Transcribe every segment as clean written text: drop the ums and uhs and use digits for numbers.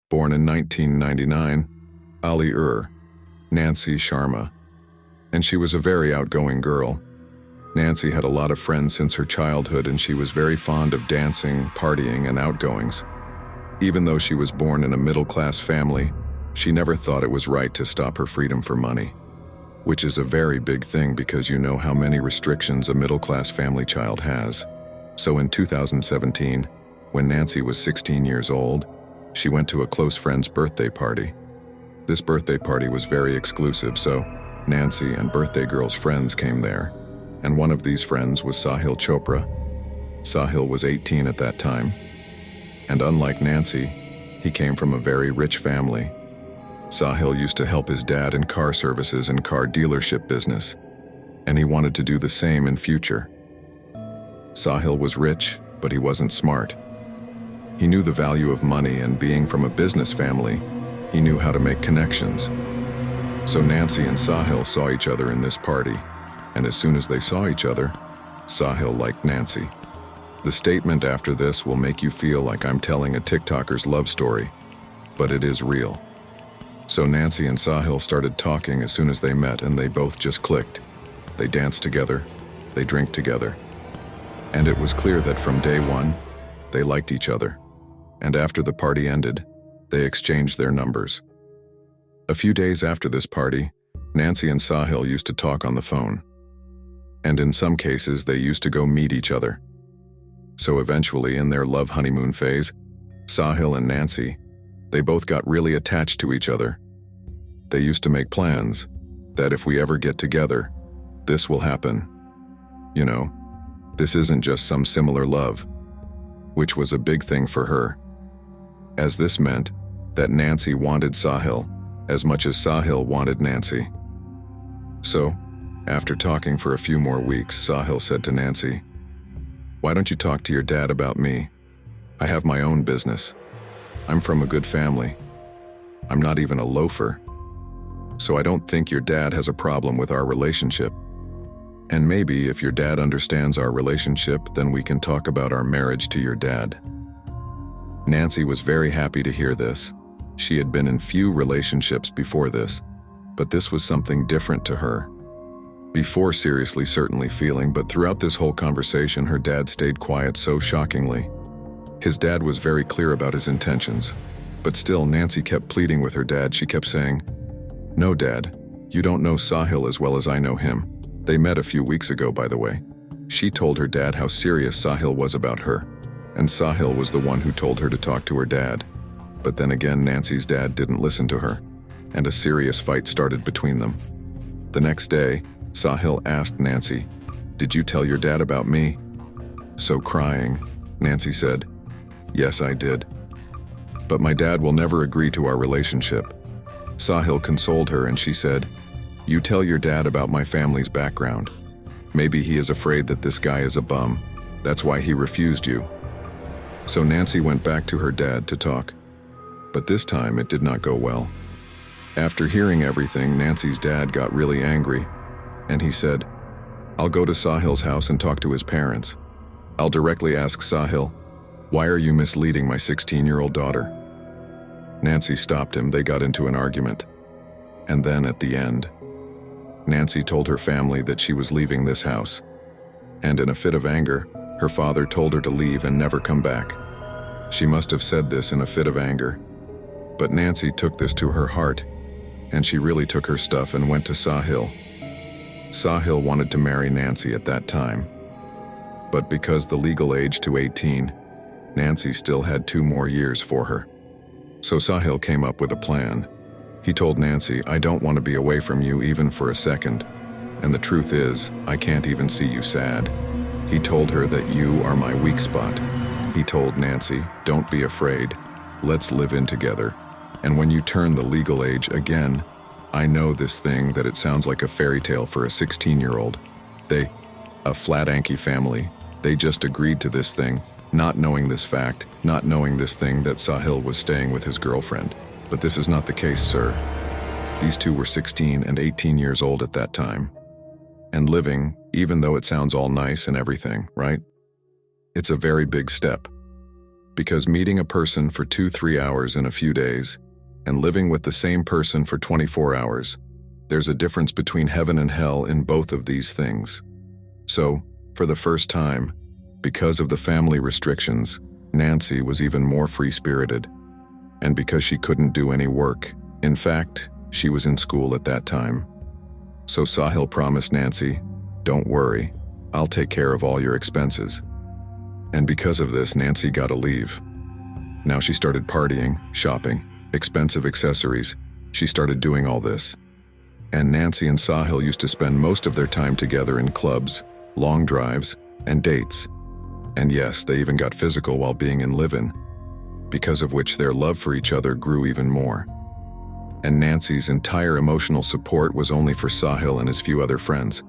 born in 1999, Ali Nancy Sharma, and she was a very outgoing girl. Nancy had a lot of friends since her childhood, and she was very fond of dancing, partying, and outgoings. Even though she was born in a middle-class family, she never thought it was right to stop her freedom for money, which is a very big thing because you know how many restrictions a middle-class family child has. So in 2017, when Nancy was 16 years old, she went to a close friend's birthday party. This birthday party was very exclusive, so Nancy and birthday girl's friends came there, and one of these friends was Sahil Chopra. Sahil was 18 at that time, and unlike Nancy, he came from a very rich family. Sahil used to help his dad in car services and car dealership business, and he wanted to do the same in future. Sahil was rich, but he wasn't smart. He knew the value of money, and being from a business family, he knew how to make connections. So Nancy and Sahil saw each other in this party, and as soon as they saw each other, Sahil liked Nancy. The statement after this will make you feel like I'm telling a TikToker's love story, but it is real. So Nancy and Sahil started talking as soon as they met, and they both just clicked. They danced together, they drank together. And it was clear that from day one, they liked each other. And after the party ended, they exchanged their numbers. A few days after this party, Nancy and Sahil used to talk on the phone. And in some cases, they used to go meet each other. So eventually, in their love honeymoon phase, Sahil and Nancy, they both got really attached to each other. They used to make plans that if we ever get together, this will happen. You know, this isn't just some similar love, which was a big thing for her, as this meant that Nancy wanted Sahil as much as Sahil wanted Nancy. So, after talking for a few more weeks, Sahil said to Nancy, "Why don't you talk to your dad about me? I have my own business. I'm from a good family. I'm not even a loafer. So I don't think your dad has a problem with our relationship. And maybe if your dad understands our relationship, then we can talk about our marriage to your dad." Nancy was very happy to hear this. She had been in few relationships before this, but this was something different to her. Before seriously certainly feeling, but throughout this whole conversation, her dad stayed quiet so shockingly. His dad was very clear about his intentions, but still Nancy kept pleading with her dad. She kept saying, "No, Dad, you don't know Sahil as well as I know him. They met a few weeks ago, by the way." She told her dad how serious Sahil was about her, and Sahil was the one who told her to talk to her dad. But then again, Nancy's dad didn't listen to her, and a serious fight started between them. The next day, Sahil asked Nancy, "Did you tell your dad about me?" So crying, Nancy said, "Yes, I did. But my dad will never agree to our relationship." Sahil consoled her, and she said, "You tell your dad about my family's background. Maybe he is afraid that this guy is a bum. That's why he refused you." So Nancy went back to her dad to talk. But this time it did not go well. After hearing everything, Nancy's dad got really angry, and he said, "I'll go to Sahil's house and talk to his parents. I'll directly ask Sahil, why are you misleading my 16-year-old daughter?" Nancy stopped him. They got into an argument. And then at the end, Nancy told her family that she was leaving this house. And in a fit of anger, her father told her to leave and never come back. She must have said this in a fit of anger. But Nancy took this to her heart, and she really took her stuff and went to Sahil. Sahil wanted to marry Nancy at that time. But because the legal age to 18, Nancy still had 2 more years for her. So Sahil came up with a plan. He told Nancy, "I don't want to be away from you even for a second. And the truth is, I can't even see you sad." He told her that you are my weak spot. He told Nancy, "Don't be afraid. Let's live in together. And when you turn the legal age again, I know this thing that it sounds like a fairy tale for a 16-year-old. A flat Anki family, they just agreed to this thing, not knowing this fact, not knowing this thing that Sahil was staying with his girlfriend. But this is not the case, sir. These two were 16 and 18 years old at that time. And living, even though it sounds all nice and everything, right? It's a very big step. Because meeting a person for 2-3 hours in a few days and living with the same person for 24 hours, there's a difference between heaven and hell in both of these things. So, for the first time, because of the family restrictions, Nancy was even more free-spirited. And because she couldn't do any work, in fact, she was in school at that time. So Sahil promised Nancy, "Don't worry, I'll take care of all your expenses." And because of this, Nancy got a leave. Now she started partying, shopping, expensive accessories. She started doing all this. And Nancy and Sahil used to spend most of their time together in clubs, long drives, and dates. And yes, they even got physical while being in live-in, because of which their love for each other grew even more. And Nancy's entire emotional support was only for Sahil and his few other friends,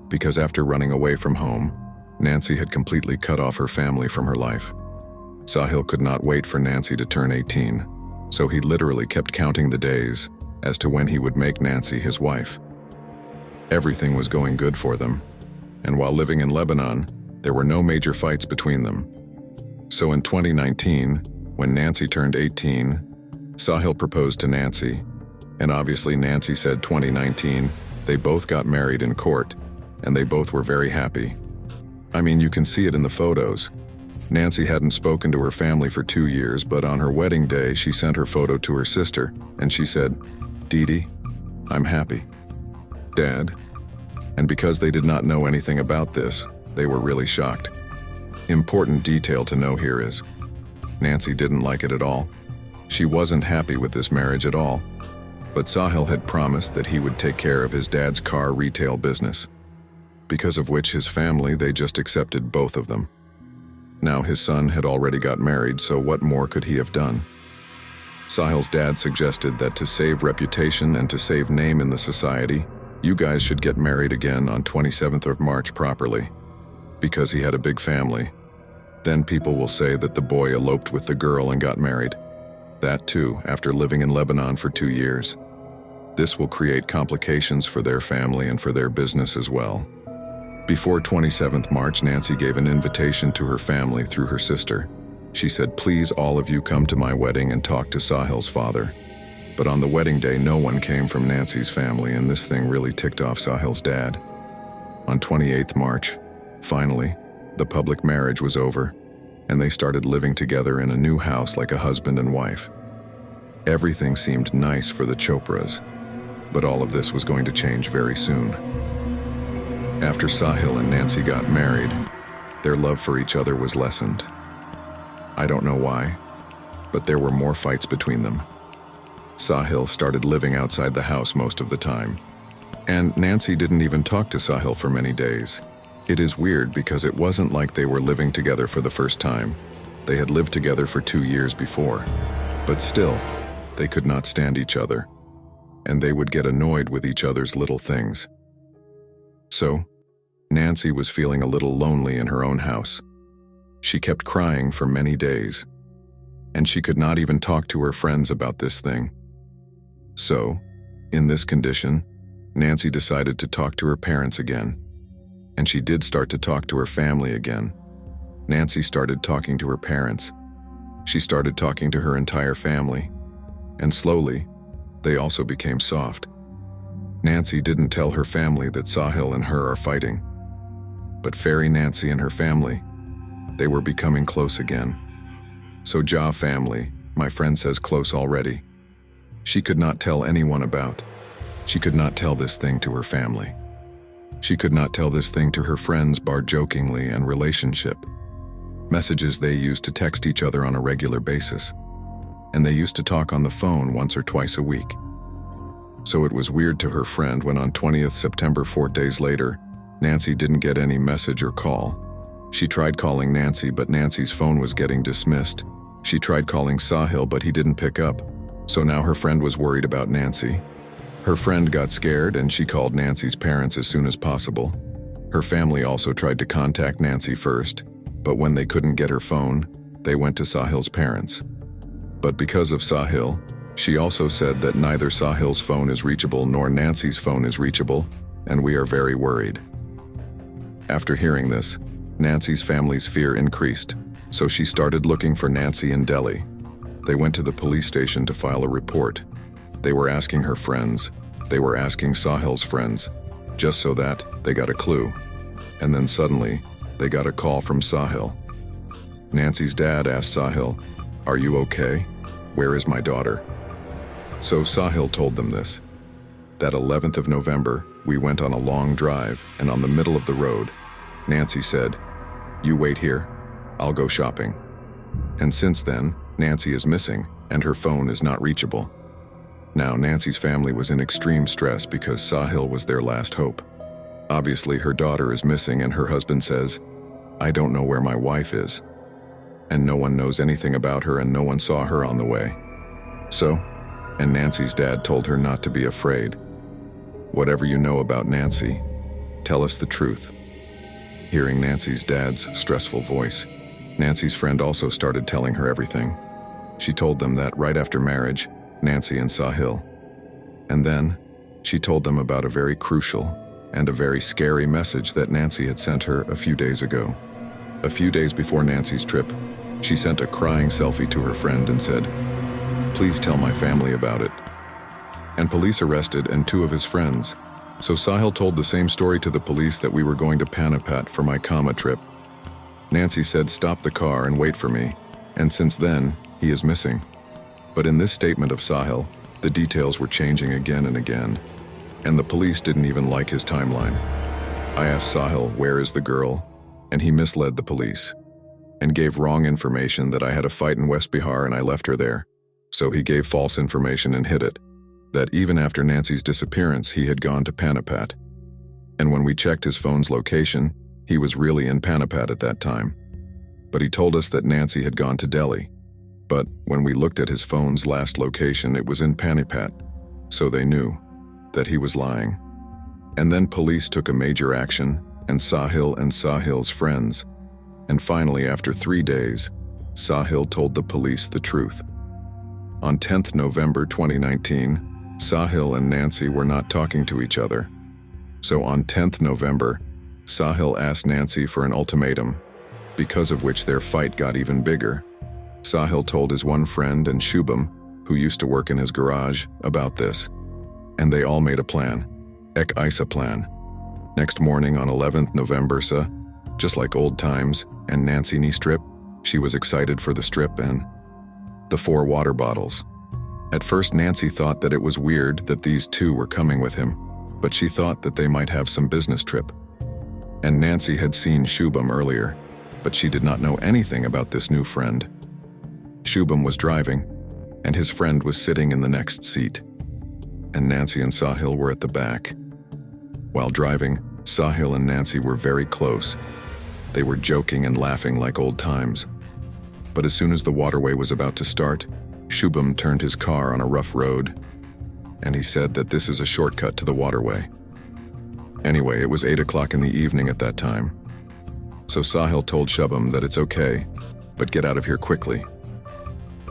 because after running away from home, Nancy had completely cut off her family from her life. Sahil could not wait for Nancy to turn 18, so he literally kept counting the days as to when he would make Nancy his wife. Everything was going good for them, and while living in Lebanon, there were no major fights between them. So in 2019, when Nancy turned 18, Sahil proposed to Nancy, and obviously Nancy said 2019, they both got married in court, and they both were very happy. I mean, you can see it in the photos. Nancy hadn't spoken to her family for 2 years, but on her wedding day, she sent her photo to her sister, and she said, "Dee, I'm happy. Dad." And because they did not know anything about this, they were really shocked. Important detail to know here is, Nancy didn't like it at all. She wasn't happy with this marriage at all. But Sahil had promised that he would take care of his dad's car retail business, because of which his family, they just accepted both of them. Now his son had already got married, so what more could he have done? Sahil's dad suggested that to save reputation and to save name in the society, you guys should get married again on 27th of March properly, because he had a big family. Then people will say that the boy eloped with the girl and got married. That too, after living in Lebanon for 2 years. This will create complications for their family and for their business as well. Before 27th March, Nancy gave an invitation to her family through her sister. She said, "Please all of you come to my wedding and talk to Sahil's father." But on the wedding day, no one came from Nancy's family, and this thing really ticked off Sahil's dad. On 28th March, finally, the public marriage was over, and they started living together in a new house like a husband and wife. Everything seemed nice for the Chopras, but all of this was going to change very soon. After Sahil and Nancy got married, their love for each other was lessened. I don't know why, but there were more fights between them. Sahil started living outside the house most of the time, and Nancy didn't even talk to Sahil for many days. It is weird because it wasn't like they were living together for the first time. They had lived together for 2 years before, but still, they could not stand each other, and they would get annoyed with each other's little things. So, Nancy was feeling a little lonely in her own house. She kept crying for many days, and she could not even talk to her friends about this thing. So, in this condition, Nancy decided to talk to her parents again, and she did start to talk to her family again. Nancy started talking to her parents. She started talking to her entire family, and slowly, they also became soft. Nancy didn't tell her family that Sahil and her are fighting, but Fairy Nancy and her family, they were becoming close again. So Ja family, my friend says close already. She could not tell anyone about. She could not tell this thing to her family. She could not tell this thing to her friends bar jokingly and relationship. Messages they used to text each other on a regular basis. And they used to talk on the phone once or twice a week. So it was weird to her friend when on 20th September, 4 days later, Nancy didn't get any message or call. She tried calling Nancy, but Nancy's phone was getting dismissed. She tried calling Sahil, but he didn't pick up. So now her friend was worried about Nancy. Her friend got scared and she called Nancy's parents as soon as possible. Her family also tried to contact Nancy first, but when they couldn't get her phone, they went to Sahil's parents. But because of Sahil, she also said that neither Sahil's phone is reachable nor Nancy's phone is reachable, and we are very worried. After hearing this, Nancy's family's fear increased, So she started looking for Nancy in Delhi. They went to the police station to file a report. They were asking her friends. They were asking Sahil's friends, just so that they got a clue. And then suddenly, they got a call from Sahil. Nancy's dad asked Sahil, "Are you okay? Where is my daughter?" So Sahil told them this. That 11th of November, we went on a long drive, and on the middle of the road, Nancy said, "You wait here, I'll go shopping." And since then, Nancy is missing, and her phone is not reachable. Now, Nancy's family was in extreme stress because Sahil was their last hope. Obviously, her daughter is missing, and her husband says, "I don't know where my wife is." And no one knows anything about her, and no one saw her on the way. And Nancy's dad told her not to be afraid. "Whatever you know about Nancy, tell us the truth." Hearing Nancy's dad's stressful voice, Nancy's friend also started telling her everything. She told them that right after marriage, Nancy and Sahil. And then, she told them about a very crucial and a very scary message that Nancy had sent her a few days ago. A few days before Nancy's trip, she sent a crying selfie to her friend and said, "Please tell my family about it." And police arrested and 2 of his friends. So Sahil told the same story to the police, that we were going to Panipat for my Kama trip. Nancy said, "Stop the car and wait for me." And since then, he is missing. But in this statement of Sahil, the details were changing again and again. And the police didn't even like his timeline. I asked Sahil, "Where is the girl?" And he misled the police and gave wrong information that I had a fight in West Bihar and I left her there. So he gave false information and hid it, that even after Nancy's disappearance, he had gone to Panipat. And when we checked his phone's location, he was really in Panipat at that time. But he told us that Nancy had gone to Delhi. But when we looked at his phone's last location, it was in Panipat. So they knew that he was lying. And then police took a major action, and Sahil's friends. And finally, after 3 days, Sahil told the police the truth. On 10th November 2019, Sahil and Nancy were not talking to each other. So on 10th November, Sahil asked Nancy for an ultimatum, because of which their fight got even bigger. Sahil told his one friend and Shubham, who used to work in his garage, about this. And they all made a plan. Ek Isa plan. Next morning on 11th November, just like old times, and Nancy knee strip, she was excited for the strip and the 4 water bottles. At first, Nancy thought that it was weird that these 2 were coming with him, but she thought that they might have some business trip. And Nancy had seen Shubham earlier, but she did not know anything about this new friend. Shubham was driving, and his friend was sitting in the next seat. And Nancy and Sahil were at the back. While driving, Sahil and Nancy were very close. They were joking and laughing like old times. But as soon as the waterway was about to start, Shubham turned his car on a rough road, and he said that this is a shortcut to the waterway. Anyway, it was 8 o'clock in the evening at that time. So Sahil told Shubham that it's okay, but get out of here quickly.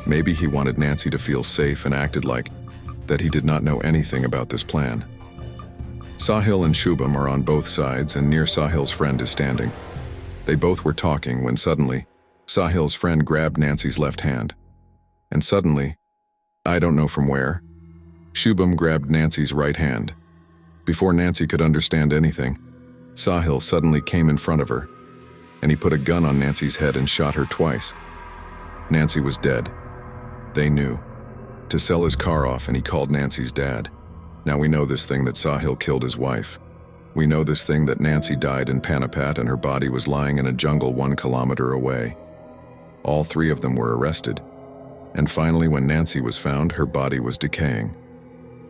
Maybe he wanted Nancy to feel safe and acted like that he did not know anything about this plan. Sahil and Shubham are on both sides, and near Sahil's friend is standing. They both were talking when suddenly, Sahil's friend grabbed Nancy's left hand. And suddenly, I don't know from where, Shubham grabbed Nancy's right hand. Before Nancy could understand anything, Sahil suddenly came in front of her, and he put a gun on Nancy's head and shot her twice. Nancy was dead. They knew. To sell his car off, and he called Nancy's dad. Now we know this thing that Sahil killed his wife. We know this thing that Nancy died in Panipat and her body was lying in a jungle 1 kilometer away. All 3 of them were arrested. And finally, when Nancy was found, her body was decaying.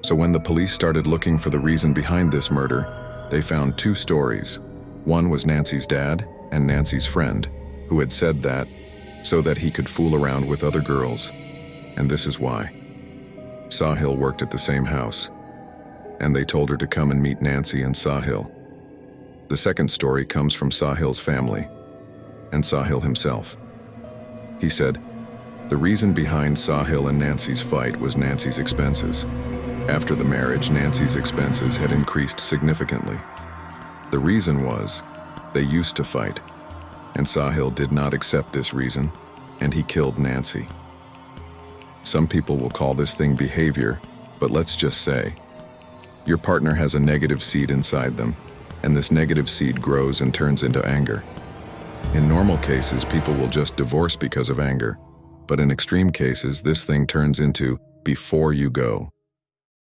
So when the police started looking for the reason behind this murder, they found 2 stories. One was Nancy's dad and Nancy's friend, who had said that so that he could fool around with other girls. And this is why. Sahil worked at the same house, and they told her to come and meet Nancy and Sahil. The second story comes from Sahil's family, and Sahil himself. He said, the reason behind Sahil and Nancy's fight was Nancy's expenses. After the marriage, Nancy's expenses had increased significantly. The reason was, they used to fight. And Sahil did not accept this reason, and he killed Nancy. Some people will call this thing behavior, but let's just say, your partner has a negative seed inside them, and this negative seed grows and turns into anger. In normal cases, people will just divorce because of anger, but in extreme cases, this thing turns into before you go.